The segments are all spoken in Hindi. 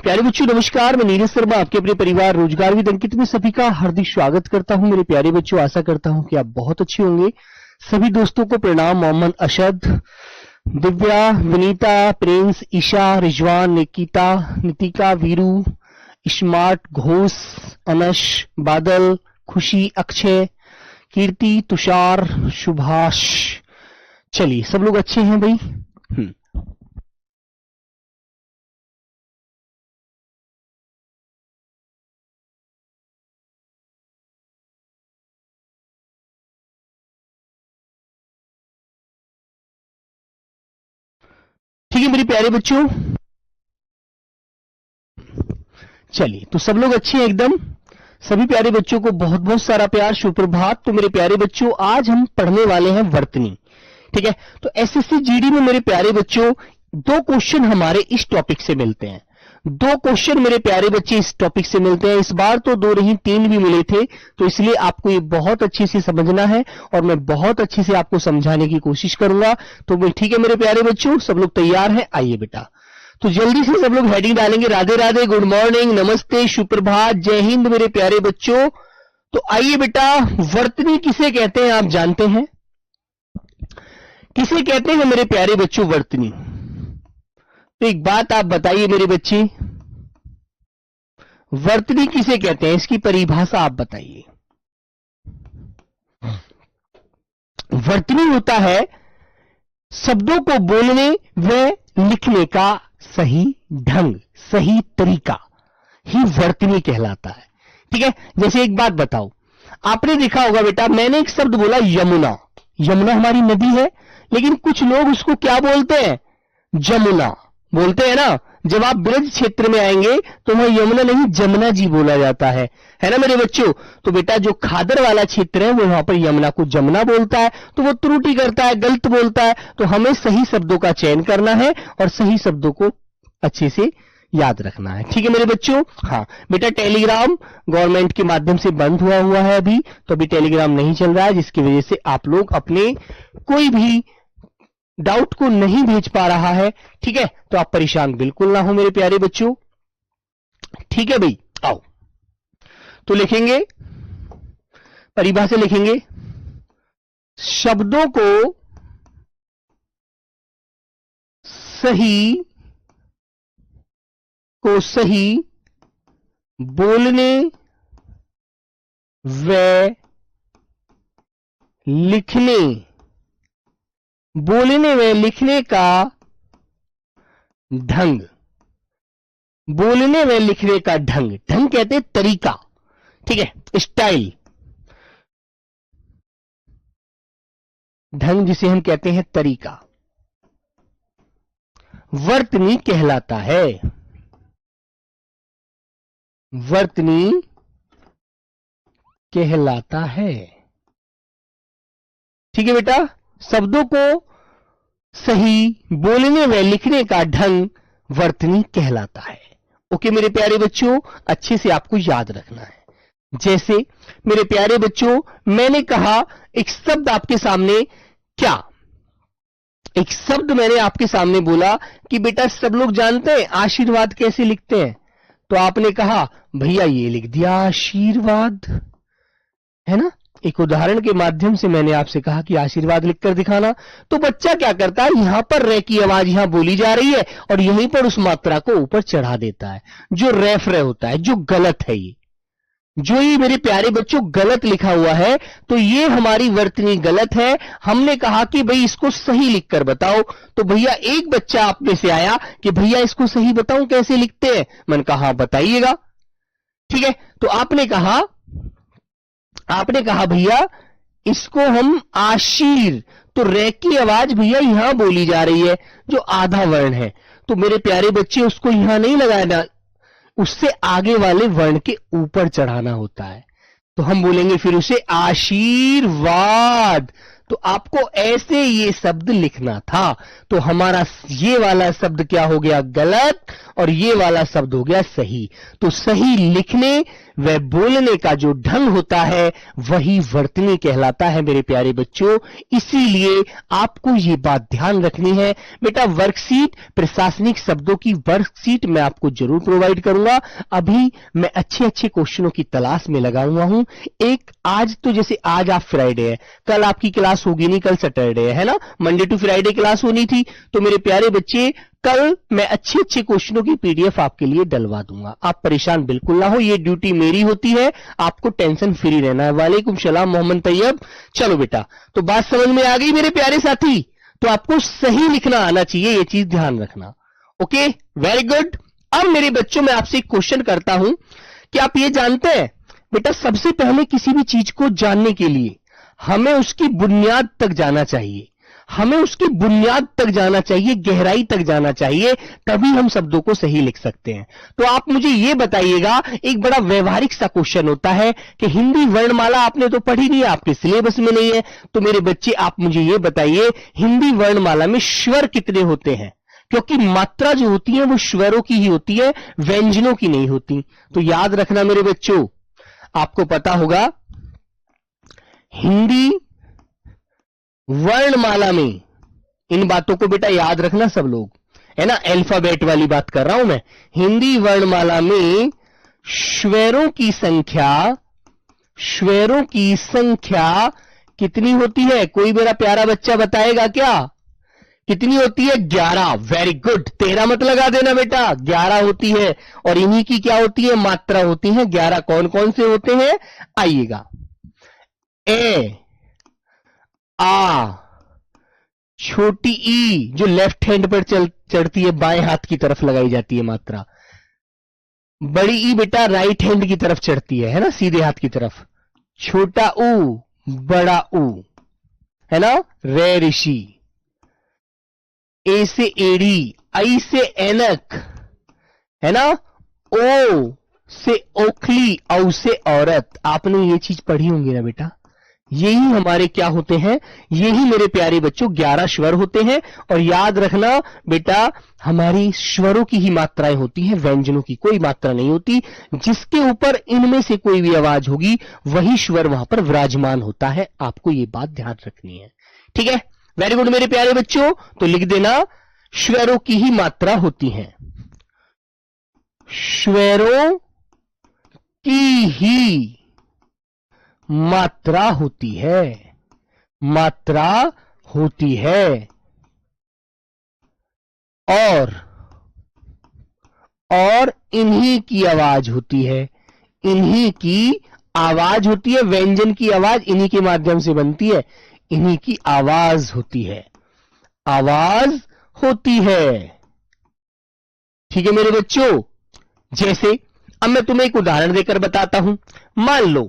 प्यारे बच्चों नमस्कार, मैं नीरज शर्मा आपके अपने परिवार रोजगार विद अंकित में सभी का हार्दिक स्वागत करता हूं। मेरे प्यारे बच्चों, आशा करता हूं कि आप बहुत अच्छे होंगे। सभी दोस्तों को प्रणाम। मोहम्मद अशद, दिव्या, विनीता, प्रिंस, ईशा, रिजवान, निकिता, नितिका, वीरू, स्मार्ट, घोष, अनश, बादल, खुशी, अक्षय, कीर्ति, तुषार, सुभाष। चलिए, सब लोग अच्छे हैं भाई। ठीक है मेरे प्यारे बच्चों, चलिए तो सब लोग अच्छे हैं एकदम। सभी प्यारे बच्चों को बहुत बहुत सारा प्यार, सुप्रभात। तो मेरे प्यारे बच्चों, आज हम पढ़ने वाले हैं वर्तनी। ठीक है, तो एसएससी जीडी में मेरे प्यारे बच्चों 2 क्वेश्चन हमारे इस टॉपिक से मिलते हैं। 2 क्वेश्चन मेरे प्यारे बच्चे इस टॉपिक से मिलते हैं। इस बार तो 2 नहीं 3 भी मिले थे, तो इसलिए आपको ये बहुत अच्छे से समझना है और मैं बहुत अच्छे से आपको समझाने की कोशिश करूंगा। तो ठीक है मेरे प्यारे बच्चों, सब लोग तैयार हैं? आइए बेटा, तो जल्दी से सब लोग हेडिंग डालेंगे। राधे राधे, गुड मॉर्निंग, नमस्ते, सुप्रभात, जय हिंद मेरे प्यारे बच्चों। तो आइए बेटा, वर्तनी किसे कहते हैं आप जानते हैं? किसे कहते हैं मेरे प्यारे बच्चों वर्तनी? तो एक बात आप बताइए मेरे बच्चे, वर्तनी किसे कहते हैं? इसकी परिभाषा आप बताइए। वर्तनी होता है शब्दों को बोलने व लिखने का सही ढंग, सही तरीका ही वर्तनी कहलाता है। ठीक है, जैसे एक बात बताओ, आपने देखा होगा बेटा, मैंने एक शब्द बोला यमुना। यमुना हमारी नदी है, लेकिन कुछ लोग उसको क्या बोलते हैं? जमुना बोलते हैं ना। जब आप ब्रज क्षेत्र में आएंगे तो वहां यमुना नहीं जमुना जी बोला जाता है ना मेरे बच्चों। तो बेटा जो खादर वाला क्षेत्र है वो वहां पर यमुना को जमुना बोलता है, तो वो त्रुटि करता है, गलत बोलता है। तो हमें सही शब्दों का चयन करना है और सही शब्दों को अच्छे से याद रखना है। ठीक है मेरे बच्चों। हाँ बेटा, टेलीग्राम गवर्नमेंट के माध्यम से बंद हुआ है अभी, तो अभी टेलीग्राम नहीं चल रहा है, जिसकी वजह से आप लोग अपने कोई भी डाउट को नहीं भेज पा रहा है। ठीक है, तो आप परेशान बिल्कुल ना हो मेरे प्यारे बच्चों। ठीक है भाई, आओ तो लिखेंगे, परिभाषा लिखेंगे, शब्दों को सही बोलने व लिखने, बोलने व लिखने का ढंग, बोलने व लिखने का ढंग, ढंग कहते हैं तरीका। ठीक है, स्टाइल, ढंग जिसे हम कहते हैं तरीका, वर्तनी कहलाता है। वर्तनी कहलाता है। ठीक है बेटा, शब्दों को सही बोलने व लिखने का ढंग वर्तनी कहलाता है। ओके मेरे प्यारे बच्चों, अच्छे से आपको याद रखना है। जैसे मेरे प्यारे बच्चों, मैंने कहा एक शब्द आपके सामने, क्या एक शब्द मैंने आपके सामने बोला कि बेटा सब लोग जानते हैं आशीर्वाद कैसे लिखते हैं, तो आपने कहा भैया ये लिख दिया आशीर्वाद, है ना। एक उदाहरण के माध्यम से मैंने आपसे कहा कि आशीर्वाद लिखकर दिखाना, तो बच्चा क्या करता है, यहां पर रे की आवाज यहां बोली जा रही है और यहीं पर उस मात्रा को ऊपर चढ़ा देता है, जो रेफ रे होता है, जो गलत है। ये जो ये मेरे प्यारे बच्चों गलत लिखा हुआ है, तो ये हमारी वर्तनी गलत है। हमने कहा कि भाई इसको सही लिखकर बताओ, तो भैया एक बच्चा आप में से आया कि भैया इसको सही बताऊं कैसे लिखते हैं। मैंने कहा बताइएगा। ठीक है, तो आपने कहा भैया इसको हम आशीर, तो रे की आवाज भैया यहां बोली जा रही है जो आधा वर्ण है, तो मेरे प्यारे बच्चे उसको यहां नहीं लगाना, उससे आगे वाले वर्ण के ऊपर चढ़ाना होता है। तो हम बोलेंगे फिर उसे आशीर्वाद। तो आपको ऐसे ये शब्द लिखना था, तो हमारा ये वाला शब्द क्या हो गया गलत और ये वाला शब्द हो गया सही। तो सही लिखने वह बोलने का जो ढंग होता है वही वर्तनी कहलाता है मेरे प्यारे बच्चों। इसीलिए आपको ये बात ध्यान रखनी है बेटा। वर्कशीट, प्रशासनिक शब्दों की वर्कशीट मैं आपको जरूर प्रोवाइड करूंगा। अभी मैं अच्छे अच्छे क्वेश्चनों की तलाश में लगा हुआ हूं। एक आज तो जैसे आज आप फ्राइडे है, कल आपकी क्लास होगी नहीं, कल सैटरडे है ना, मंडे टू फ्राइडे क्लास होनी थी। तो मेरे प्यारे बच्चे कल मैं अच्छे अच्छे क्वेश्चनों की पीडीएफ आपके लिए डलवा दूंगा। आप परेशान बिल्कुल ना हो, ये ड्यूटी मेरी होती है, आपको टेंशन फ्री रहना है। वालेकुम सलाम मोहम्मद तैयब। चलो बेटा, तो बात समझ में आ गई मेरे प्यारे साथी। तो आपको सही लिखना आना चाहिए, ये चीज ध्यान रखना। Okay, very good. अब मेरे बच्चों मैं आपसे एक क्वेश्चन करता हूं कि आप ये जानते हैं बेटा, सबसे पहले किसी भी चीज को जानने के लिए हमें उसकी बुनियाद तक जाना चाहिए। हमें उसकी बुनियाद तक जाना चाहिए, गहराई तक जाना चाहिए, तभी हम शब्दों को सही लिख सकते हैं। तो आप मुझे यह बताइएगा, एक बड़ा व्यवहारिक सा क्वेश्चन होता है कि हिंदी वर्णमाला आपने तो पढ़ी नहीं है, आपके सिलेबस में नहीं है। तो मेरे बच्चे आप मुझे यह बताइए, हिंदी वर्णमाला में स्वर कितने होते हैं? क्योंकि मात्रा जो होती है वो स्वरों की ही होती है, व्यंजनों की नहीं होती। तो याद रखना मेरे बच्चों, आपको पता होगा हिंदी वर्णमाला में, इन बातों को बेटा याद रखना सब लोग, है ना, अल्फाबेट वाली बात कर रहा हूं मैं। हिंदी वर्णमाला में स्वरों की संख्या कितनी होती है? कोई मेरा प्यारा बच्चा बताएगा क्या? कितनी होती है? 11। वेरी गुड, 13 मत लगा देना बेटा, 11 होती है। और इन्हीं की क्या होती है? मात्रा होती है 11। कौन कौन से होते हैं? आइएगा, ए, आ, छोटी ई जो लेफ्ट हैंड पर चढ़ती है, बाएं हाथ की तरफ लगाई जाती है मात्रा। बड़ी ई बेटा राइट हैंड की तरफ चढ़ती है ना, सीधे हाथ की तरफ। छोटा ऊ, बड़ा ऊ, है ना, रे ऋषि। ए से एड़ी, आई से ऐनक, है ना, ओ से ओखली, औ से औरत। आपने ये चीज पढ़ी होंगी ना बेटा। यही हमारे क्या होते हैं? यही मेरे प्यारे बच्चों 11 स्वर होते हैं। और याद रखना बेटा, हमारी स्वरों की ही मात्राएं होती हैं, व्यंजनों की कोई मात्रा नहीं होती। जिसके ऊपर इनमें से कोई भी आवाज होगी वही स्वर वहां पर विराजमान होता है। आपको ये बात ध्यान रखनी है, ठीक है। वेरी गुड मेरे प्यारे बच्चों, तो लिख देना, स्वरों की ही मात्रा होती है, स्वरों की ही मात्रा होती है, मात्रा होती है। और इन्हीं की आवाज होती है, इन्हीं की आवाज होती है। व्यंजन की आवाज इन्हीं के माध्यम से बनती है, इन्हीं की आवाज होती है, आवाज होती है। ठीक है मेरे बच्चों। जैसे अब मैं तुम्हें एक उदाहरण देकर बताता हूं। मान लो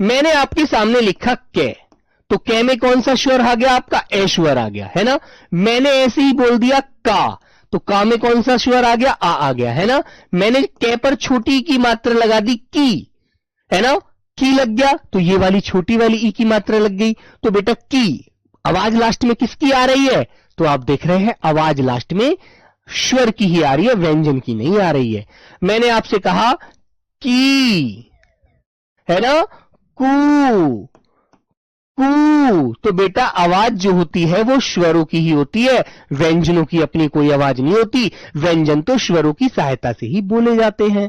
मैंने आपके सामने लिखा कै, तो कै में कौन सा स्वर आ गया? आपका ए स्वर आ गया, है ना। मैंने ऐसे ही बोल दिया का, तो का में कौन सा स्वर आ गया? आ गया, है ना। मैंने कै पर छोटी की मात्रा लगा दी की, है ना, की लग गया, तो ये वाली छोटी वाली ई की मात्रा लग गई। तो बेटा की आवाज लास्ट में किसकी आ रही है? तो आप देख रहे हैं आवाज लास्ट में स्वर की ही आ रही है, व्यंजन की नहीं आ रही है। मैंने आपसे कहा की, है ना, कू, कू, तो बेटा आवाज जो होती है वो स्वरों की ही होती है, व्यंजनों की अपनी कोई आवाज नहीं होती। व्यंजन तो स्वरों की सहायता से ही बोले जाते हैं।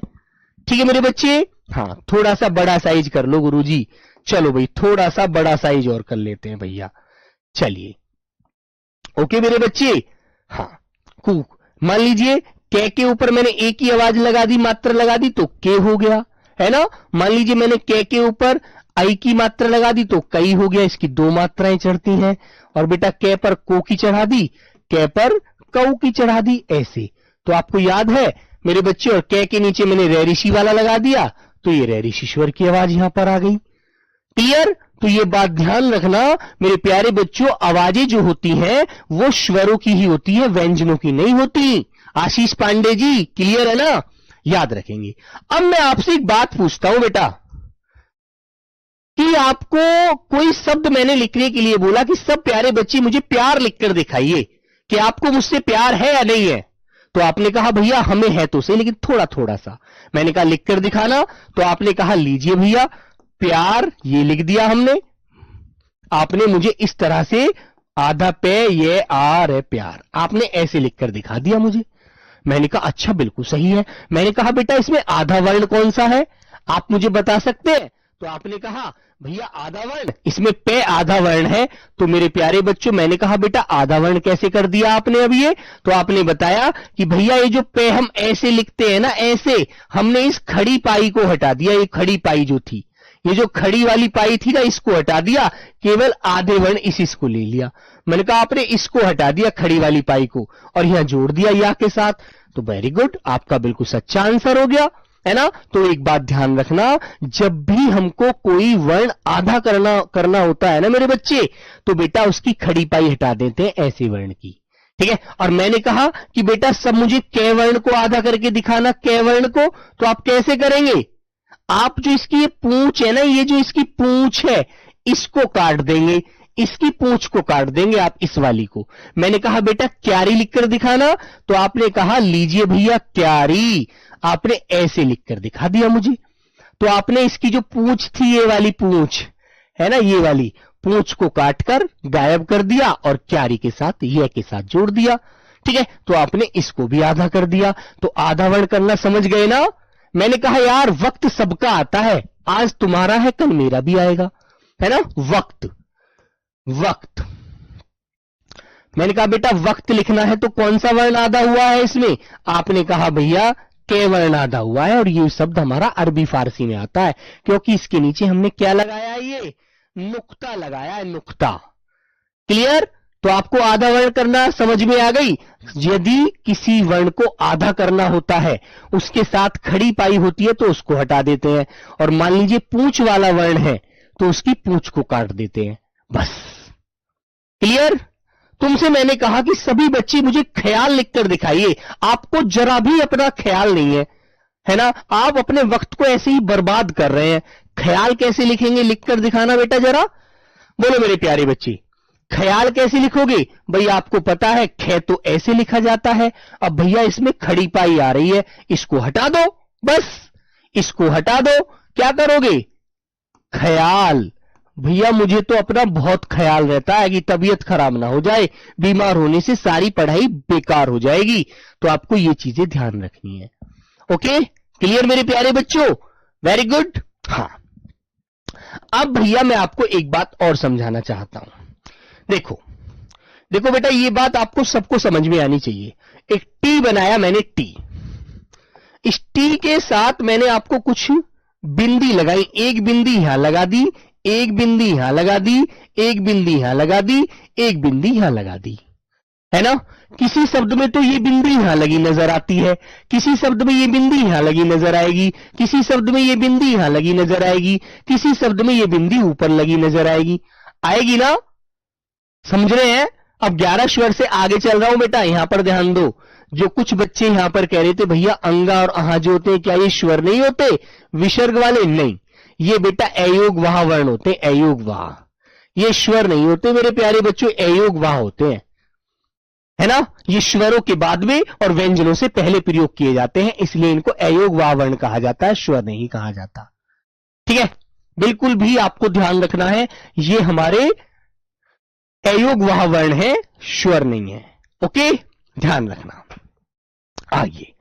ठीक है मेरे बच्चे। हाँ, थोड़ा सा बड़ा साइज कर लो गुरुजी। चलो भाई, थोड़ा सा बड़ा साइज और कर लेते हैं भैया। चलिए, ओके मेरे बच्चे। हाँ, कू, मान लीजिए के के ऊपर मैंने ए की आवाज लगा दी, मात्रा लगा दी, तो के हो गया, है ना। मान लीजिए मैंने के ऊपर आई की मात्रा लगा दी तो कई हो गया। इसकी 2 मात्राएं चढ़ती हैं। और बेटा के पर को की चढ़ा दी, के पर कऊ की चढ़ा दी, ऐसे। तो आपको याद है मेरे बच्चे, और के नीचे मैंने रे ऋषि वाला लगा दिया, तो ये रे ऋषि स्वर की आवाज यहां पर आ गई। क्लियर? तो ये बात ध्यान रखना मेरे प्यारे बच्चों, आवाजें जो होती हैं वो स्वरों की ही होती है, व्यंजनों की नहीं होती। आशीष पांडे जी, क्लियर है ना? याद रखेंगे। अब मैं आपसे एक बात पूछता हूं बेटा, कि आपको कोई शब्द मैंने लिखने के लिए बोला कि सब प्यारे बच्चे मुझे प्यार लिखकर दिखाइए कि आपको मुझसे प्यार है या नहीं है। तो आपने कहा भैया हमें है तो सही, लेकिन थोड़ा थोड़ा सा। मैंने कहा लिख कर दिखाना, तो आपने कहा लीजिए भैया प्यार, ये लिख दिया हमने। आपने मुझे इस तरह से आधा पे ये आर है प्यार, आपने ऐसे लिखकर दिखा दिया मुझे। मैंने कहा अच्छा बिल्कुल सही है। मैंने कहा बेटा इसमें आधा वर्ण कौन सा है, आप मुझे बता सकते हैं? तो आपने कहा भैया आधा वर्ण, इसमें पे आधा वर्ण है। तो मेरे प्यारे बच्चों मैंने कहा बेटा आधा वर्ण कैसे कर दिया आपने अब ये? तो आपने बताया कि भैया ये जो पे हम ऐसे लिखते हैं ना, ऐसे हमने इस खड़ी पाई को हटा दिया। ये खड़ी पाई जो थी, ये जो खड़ी वाली पाई थी ना, इसको हटा दिया, केवल आधे वर्ण इसको ले लिया। मैंने कहा आपने इसको हटा दिया खड़ी वाली पाई को और यहां जोड़ दिया या के साथ। तो वेरी गुड, आपका बिल्कुल सच्चा आंसर हो गया, है ना? तो एक बात ध्यान रखना, जब भी हमको कोई वर्ण आधा करना होता है ना मेरे बच्चे, तो बेटा उसकी खड़ी पाई हटा देते हैं ऐसे वर्ण की, ठीक है? और मैंने कहा कि बेटा सब मुझे कै वर्ण को आधा करके दिखाना, कै वर्ण को। तो आप कैसे करेंगे? आप जो इसकी ये पूंछ है ना, ये जो इसकी पूंछ है, इसको काट देंगे, इसकी पूंछ को काट देंगे आप, इस वाली को। मैंने कहा बेटा क्यारी लिखकर दिखाना, तो आपने कहा लीजिए भैया क्यारी, आपने ऐसे लिखकर दिखा दिया मुझे। तो आपने इसकी जो पूंछ थी, ये वाली पूंछ है ना, ये वाली पूंछ को काटकर गायब कर दिया और क्यारी के साथ ये के साथ जोड़ दिया, ठीक है? तो आपने इसको भी आधा कर दिया। तो आधा वर्ण करना समझ गए ना? मैंने कहा यार वक्त सबका आता है, आज तुम्हारा है कल मेरा भी आएगा, है ना? वक्त वक्त मैंने कहा बेटा वक्त लिखना है तो कौन सा वर्ण आधा हुआ है इसमें? आपने कहा भैया के वर्ण आधा हुआ है, और ये शब्द हमारा अरबी फारसी में आता है क्योंकि इसके नीचे हमने क्या लगाया है, ये नुक्ता लगाया है, नुक्ता। क्लियर? तो आपको आधा वर्ण करना समझ में आ गई। यदि किसी वर्ण को आधा करना होता है, उसके साथ खड़ी पाई होती है तो उसको हटा देते हैं, और मान लीजिए पूंछ वाला वर्ण है तो उसकी पूंछ को काट देते हैं, बस। क्लियर? तुमसे मैंने कहा कि सभी बच्चे मुझे ख्याल लिखकर दिखाइए, आपको जरा भी अपना ख्याल नहीं है ना? आप अपने वक्त को ऐसे ही बर्बाद कर रहे हैं। ख्याल कैसे लिखेंगे, लिखकर दिखाना बेटा जरा, बोलो मेरे प्यारे बच्चे, ख्याल कैसे लिखोगे? भैया आपको पता है खे तो ऐसे लिखा जाता है। अब भैया इसमें खड़ी पाई आ रही है, इसको हटा दो, बस इसको हटा दो। क्या करोगे? ख्याल। भैया मुझे तो अपना बहुत ख्याल रहता है कि तबीयत खराब ना हो जाए, बीमार होने से सारी पढ़ाई बेकार हो जाएगी। तो आपको ये चीजें ध्यान रखनी है। ओके, क्लियर मेरे प्यारे बच्चों? Very good. हाँ, अब भैया मैं आपको एक बात और समझाना चाहता हूं। देखो देखो बेटा, ये बात आपको सबको समझ में आनी चाहिए। एक टी बनाया मैंने, टी, इस टी के साथ मैंने आपको कुछ बिंदी लगाई, एक बिंदी यहां लगा दी, एक बिंदी यहां लगा दी, एक बिंदी यहां लगा दी, एक बिंदी यहां लगा दी, है ना? किसी शब्द में तो ये बिंदी यहां लगी नजर आती है, किसी शब्द में ये बिंदी यहां लगी नजर आएगी, किसी शब्द में ये बिंदी यहां लगी नजर आएगी, किसी शब्द में ये बिंदी ऊपर लगी नजर आएगी। आएगी ना? समझ रहे हैं? अब 11 स्वर से आगे चल रहा हूं बेटा, यहां पर ध्यान दो। जो कुछ बच्चे यहां पर कह रहे थे भैया अंगा और अहा जो होते हैं क्या ये स्वर नहीं होते, विसर्ग वाले? नहीं, ये बेटा अयोग वाह वर्ण होते हैं, अयोग वाह, ये स्वर नहीं होते मेरे प्यारे बच्चों, अयोग वाह होते हैं, है ना? ये स्वरों के बाद में और व्यंजनों से पहले प्रयोग किए जाते हैं, इसलिए इनको अयोग वाह वर्ण कहा जाता है, स्वर नहीं कहा जाता। ठीक है, बिल्कुल भी आपको ध्यान रखना है, ये हमारे अयोग वाह वर्ण है, स्वर नहीं है। ओके, ध्यान रखना। आइए,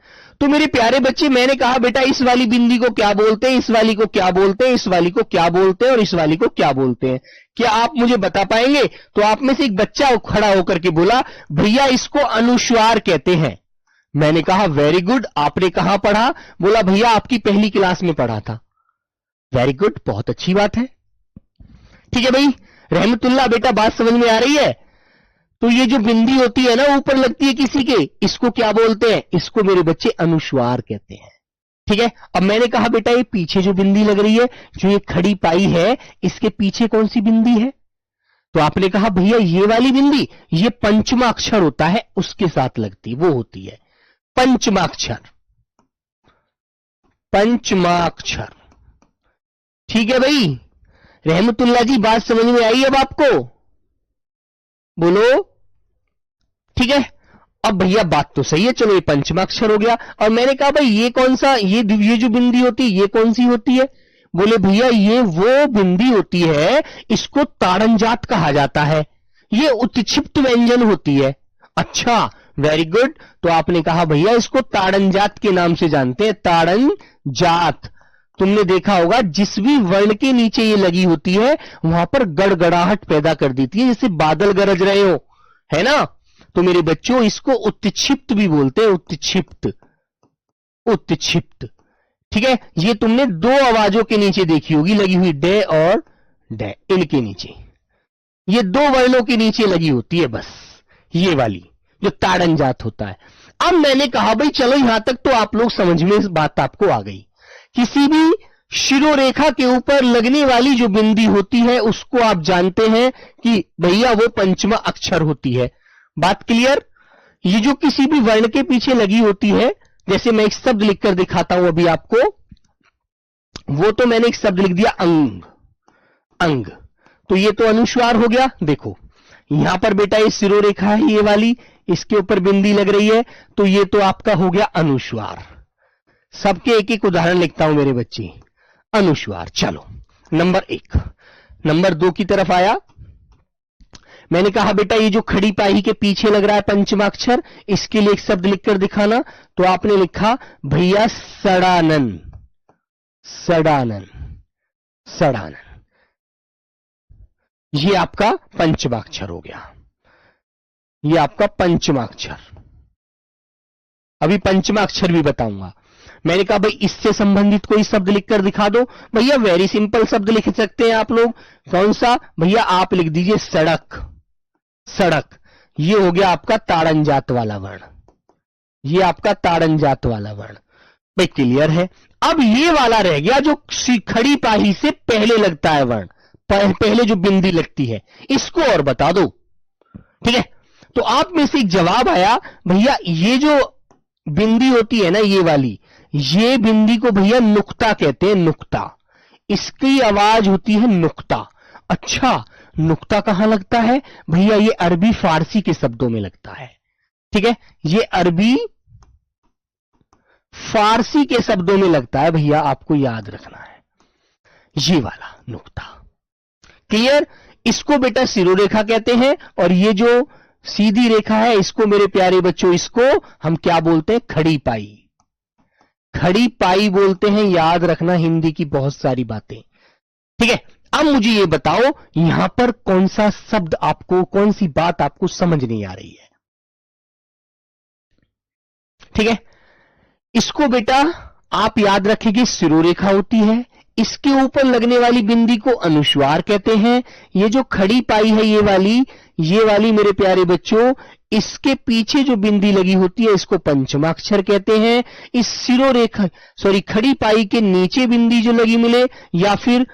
तो मेरे प्यारे बच्चे मैंने कहा बेटा इस वाली बिंदी को क्या बोलते हैं, इस वाली को क्या बोलते हैं, इस वाली को क्या बोलते हैं और इस वाली को क्या बोलते हैं? क्या आप मुझे बता पाएंगे? तो आप में से एक बच्चा खड़ा होकर के बोला भैया इसको अनुस्वार कहते हैं। मैंने कहा वेरी गुड, आपने कहां पढ़ा? बोला भैया आपकी पहली क्लास में पढ़ा था। वेरी गुड, बहुत अच्छी बात है। ठीक है भाई, रहमतुल्लाह बेटा बात समझ में आ रही है? तो ये जो बिंदी होती है ना ऊपर लगती है किसी के, इसको क्या बोलते हैं? इसको मेरे बच्चे अनुस्वार कहते हैं। ठीक है, अब मैंने कहा बेटा ये पीछे जो बिंदी लग रही है, जो ये खड़ी पाई है, इसके पीछे कौन सी बिंदी है? तो आपने कहा भैया ये वाली बिंदी, ये पंचमा अक्षर होता है उसके साथ लगती, वो होती है पंचमाक्षर, पंचमाक्षर। ठीक है भाई, रहमतुल्लाह जी बात समझ में आई अब आपको? बोलो। ठीक है, अब भैया बात तो सही है, चलो ये पंचमा अक्षर हो गया। और मैंने कहा भाई ये कौन सा, ये जो बिंदी होती है ये कौन सी होती है? बोले भैया ये वो बिंदी होती है, इसको ताड़नजात कहा जाता है, ये उत्क्षिप्त व्यंजन होती है। अच्छा, वेरी गुड। तो आपने कहा भैया इसको ताड़नजात के नाम से जानते हैं, ताड़नजात। तुमने देखा होगा जिस भी वर्ण के नीचे ये लगी होती है वहां पर गड़गड़ाहट पैदा कर देती है, जैसे बादल गरज रहे हो, है ना? तो मेरे बच्चों इसको उत्क्षिप्त भी बोलते हैं, उत्क्षिप्त, उत्क्षिप्त। ठीक है, ये तुमने दो आवाजों के नीचे देखी होगी लगी हुई, डे और डे, इनके नीचे, ये दो वर्णों के नीचे लगी होती है बस, ये वाली जो ताड़नजात होता है। अब मैंने कहा भाई चलो यहां तक तो आप लोग समझ में इस बात आपको आ गई। किसी भी शिरोरेखा के ऊपर लगने वाली जो बिंदी होती है उसको आप जानते हैं कि भैया वो पंचमा अक्षर होती है। बात क्लियर? ये जो किसी भी वर्ण के पीछे लगी होती है, जैसे मैं एक शब्द लिखकर दिखाता हूं अभी आपको, वो तो मैंने एक शब्द लिख दिया अंग, अंग, तो ये तो अनुस्वार हो गया। देखो यहां पर बेटा ये शिरोरेखा है ये वाली, इसके ऊपर बिंदी लग रही है, तो ये तो आपका हो गया अनुस्वार। सबके एक एक उदाहरण लिखता हूं मेरे बच्चे, अनुस्वार। चलो नंबर 1, नंबर 2 की तरफ आया। मैंने कहा बेटा ये जो खड़ी पाही के पीछे लग रहा है पंचमा अक्षर, इसके लिए एक शब्द लिखकर दिखाना। तो आपने लिखा भैया सड़ानन, सड़ानन, सड़ानन। ये आपका पंचमा अक्षर हो गया, ये आपका पंचमा अक्षर। अभी पंचमा अक्षर भी बताऊंगा। मैंने कहा भाई इससे संबंधित कोई शब्द लिखकर दिखा दो। भैया वेरी सिंपल शब्द लिख सकते हैं आप लोग। कौन सा? भैया आप लिख दीजिए सड़क, सड़क। ये हो गया आपका ताड़नजात वाला वर्ण, ये आपका ताड़नजात वाला वर्ण। भाई क्लियर है? अब ये वाला रह गया जो खड़ी पाही से पहले लगता है वर्ण, पहले जो बिंदी लगती है, इसको और बता दो। ठीक है, तो आप में से एक जवाब आया भैया ये जो बिंदी होती है ना ये वाली, ये बिंदी को भैया नुक्ता कहते हैं, नुक्ता। इसकी आवाज होती है नुक्ता। अच्छा, नुक्ता कहां लगता है? भैया ये अरबी फारसी के शब्दों में लगता है। ठीक है, ये अरबी फारसी के शब्दों में लगता है भैया, आपको याद रखना है ये वाला नुक्ता। क्लियर? इसको बेटा शिरोरेखा कहते हैं, और ये जो सीधी रेखा है इसको मेरे प्यारे बच्चों, इसको हम क्या बोलते हैं? खड़ी पाई, खड़ी पाई बोलते हैं। याद रखना हिंदी की बहुत सारी बातें। ठीक है, अब मुझे ये बताओ यहां पर कौन सा शब्द आपको, कौन सी बात आपको समझ नहीं आ रही है? ठीक है, इसको बेटा आप याद रखेंगे शिरोरेखा होती है, इसके ऊपर लगने वाली बिंदी को अनुस्वार कहते हैं। ये जो खड़ी पाई है ये वाली मेरे प्यारे बच्चों, इसके पीछे जो बिंदी लगी होती है इसको पंचमा अक्षर कहते हैं। इस शिरोरेखा खड़ी पाई के नीचे बिंदी जो लगी मिले, या फिर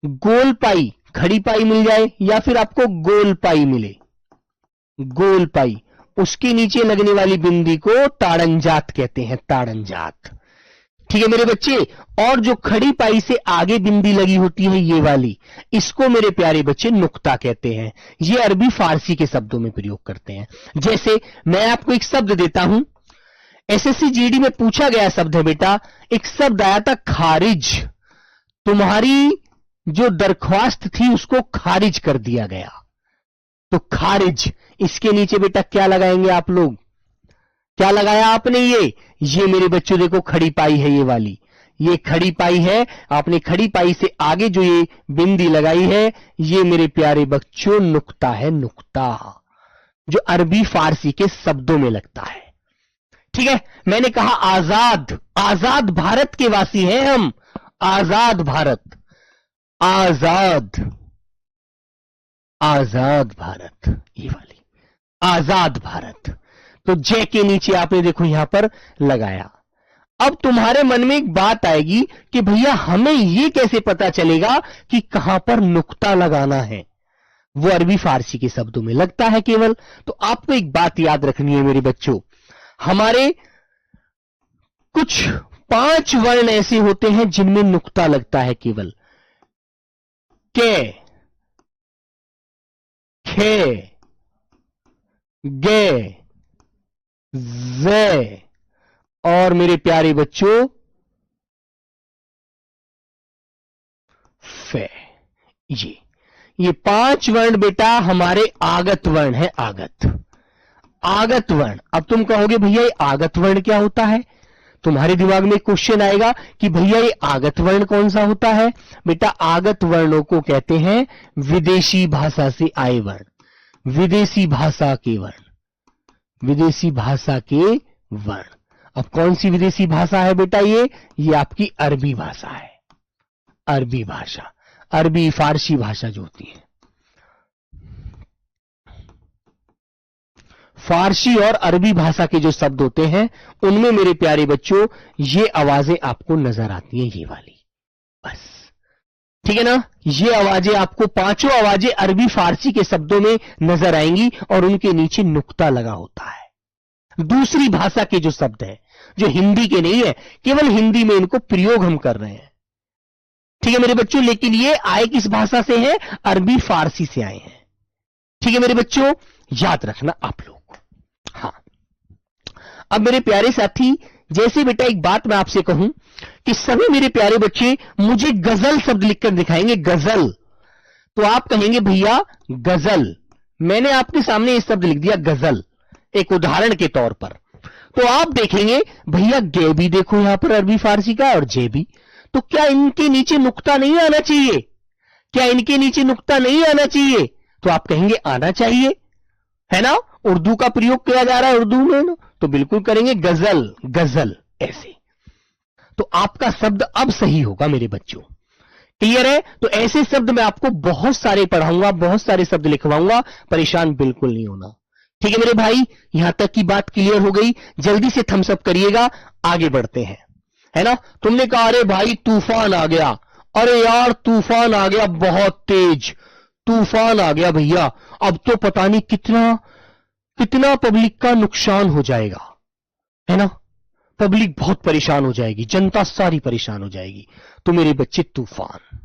गोल पाई, खड़ी पाई मिल जाए, या फिर आपको गोल पाई मिले, गोल पाई, उसके नीचे लगने वाली बिंदी को ताड़नजात कहते हैं, ताड़नजात। ठीक है मेरे बच्चे, और जो खड़ी पाई से आगे बिंदी लगी होती है ये वाली, इसको मेरे प्यारे बच्चे नुक्ता कहते हैं। ये अरबी फारसी के शब्दों में प्रयोग करते हैं। जैसे मैं आपको एक शब्द देता हूं, एसएससी जीडी में पूछा गया शब्द है बेटा, एक शब्द आया था खारिज। तुम्हारी जो दरख्वास्त थी उसको खारिज कर दिया गया, तो खारिज। इसके नीचे बेटा क्या लगाएंगे आप लोग? क्या लगाया आपने? ये मेरे बच्चों देखो खड़ी पाई है ये वाली, ये खड़ी पाई है। आपने खड़ी पाई से आगे जो ये बिंदी लगाई है ये मेरे प्यारे बच्चों नुक्ता है, नुक्ता, जो अरबी फारसी के शब्दों में लगता है। ठीक है, मैंने कहा आजाद, आजाद भारत के वासी हैं हम, आजाद भारत, आजाद, आजाद भारत, ये वाली आजाद भारत। तो जय के नीचे आपने देखो यहां पर लगाया। अब तुम्हारे मन में एक बात आएगी कि भैया हमें यह कैसे पता चलेगा कि कहां पर नुक्ता लगाना है? वो अरबी फारसी के शब्दों में लगता है केवल। तो आपको एक बात याद रखनी है मेरे बच्चों, हमारे कुछ 5 वर्ण ऐसे होते हैं जिनमें नुक्ता लगता है केवल। के, खे, गे, ज़, और मेरे प्यारे बच्चों फे। ये 5 वर्ण बेटा हमारे आगत वर्ण है। आगत वर्ण। अब तुम कहोगे भैया ये आगत वर्ण क्या होता है? तुम्हारे दिमाग में क्वेश्चन आएगा कि भैया ये आगत वर्ण कौन सा होता है? बेटा आगत वर्णों को कहते हैं विदेशी भाषा से आए वर्ण, विदेशी भाषा के वर्ण, विदेशी भाषा के वर्ण। अब कौन सी विदेशी भाषा है बेटा? ये आपकी अरबी भाषा है। अरबी भाषा, अरबी फारसी भाषा जो होती है, फारसी और अरबी भाषा के जो शब्द होते हैं उनमें मेरे प्यारे बच्चों ये आवाजें आपको नजर आती हैं, ये वाली, बस ठीक है ना। ये आवाजें आपको, पांचों आवाजें अरबी फारसी के शब्दों में नजर आएंगी और उनके नीचे नुक्ता लगा होता है। दूसरी भाषा के जो शब्द हैं, जो हिंदी के नहीं है, केवल हिंदी में इनको प्रयोग हम कर रहे हैं, ठीक है मेरे बच्चों। लेकिन ये आए किस भाषा से हैं? अरबी फारसी से आए हैं, ठीक है मेरे बच्चों, याद रखना आप लोग। हाँ, अब मेरे प्यारे साथी, जैसे बेटा एक बात मैं आपसे कहूं कि सभी मेरे प्यारे बच्चे मुझे गजल शब्द लिखकर दिखाएंगे, गजल, तो आप कहेंगे भैया गजल, मैंने आपके सामने ये शब्द लिख दिया गजल, एक उदाहरण के तौर पर, तो आप देखेंगे भैया गे भी देखो यहां पर अरबी फारसी का और जे भी, तो क्या इनके नीचे नुक्ता नहीं आना चाहिए? क्या इनके नीचे नुक्ता नहीं आना चाहिए? तो आप कहेंगे आना चाहिए, है ना, उर्दू का प्रयोग किया जा रहा है उर्दू में ना, तो बिल्कुल करेंगे गजल, गजल ऐसे, तो आपका शब्द अब सही होगा मेरे बच्चों। क्लियर है? तो ऐसे शब्द मैं आपको बहुत सारे पढ़ाऊंगा, बहुत सारे शब्द लिखवाऊंगा, परेशान बिल्कुल नहीं होना, ठीक है मेरे भाई। यहां तक की बात क्लियर हो गई? जल्दी से थम्स अप करिएगा, आगे बढ़ते हैं, है ना। तुमने कहा अरे भाई तूफान आ गया, अरे यार तूफान आ गया, बहुत तेज तूफान आ गया भैया, अब तो पता नहीं कितना कितना पब्लिक का नुकसान हो जाएगा, है ना, पब्लिक बहुत परेशान हो जाएगी, जनता सारी परेशान हो जाएगी। तो मेरे बच्चे तूफान,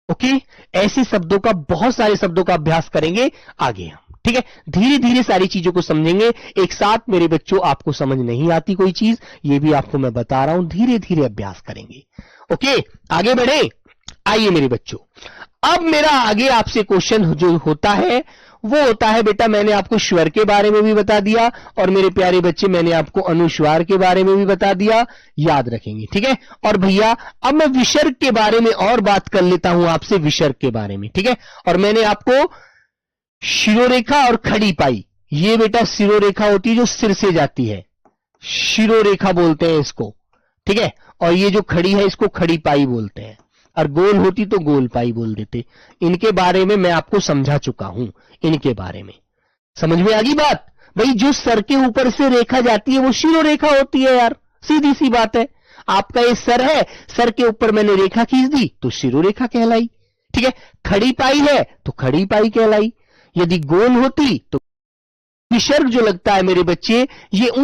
ओके, ऐसे शब्दों का, बहुत सारे शब्दों का अभ्यास करेंगे आगे हम, ठीक है। धीरे धीरे सारी चीजों को समझेंगे, एक साथ मेरे बच्चों आपको समझ नहीं आती कोई चीज, ये भी आपको मैं बता रहा हूं, धीरे धीरे अभ्यास करेंगे, ओके। आगे बढ़े, आइए मेरे बच्चों, अब मेरा आगे आपसे क्वेश्चन जो होता है वो होता है बेटा, मैंने आपको स्वर के बारे में भी बता दिया और मेरे प्यारे बच्चे मैंने आपको अनुस्वार के बारे में भी बता दिया, याद रखेंगे, ठीक है। और भैया अब मैं विसर्ग के बारे में और बात कर लेता हूं आपसे, विसर्ग के बारे में, ठीक है। और मैंने आपको शिरोरेखा और खड़ी पाई, ये बेटा शिरोरेखा होती है जो सिर से जाती है, शिरोरेखा बोलते हैं इसको, ठीक है। और ये जो खड़ी है इसको खड़ी पाई बोलते हैं, और गोल होती तो गोल पाई बोल देते। इनके बारे में मैं आपको समझा चुका हूं, इनके बारे में समझ में आ गई बात? भाई जो सर के ऊपर से रेखा जाती है वो शिरोरेखा होती है यार, सीधी सी बात है। आपका ये सर है, सर के ऊपर मैंने रेखा खींच दी तो शिरोरेखा कहलाई, ठीक है। खड़ी पाई है तो खड़ी पाई कहलाई, यदि गोल होती तो विसर्ग जो लगता है मेरे बच्चे, ये उन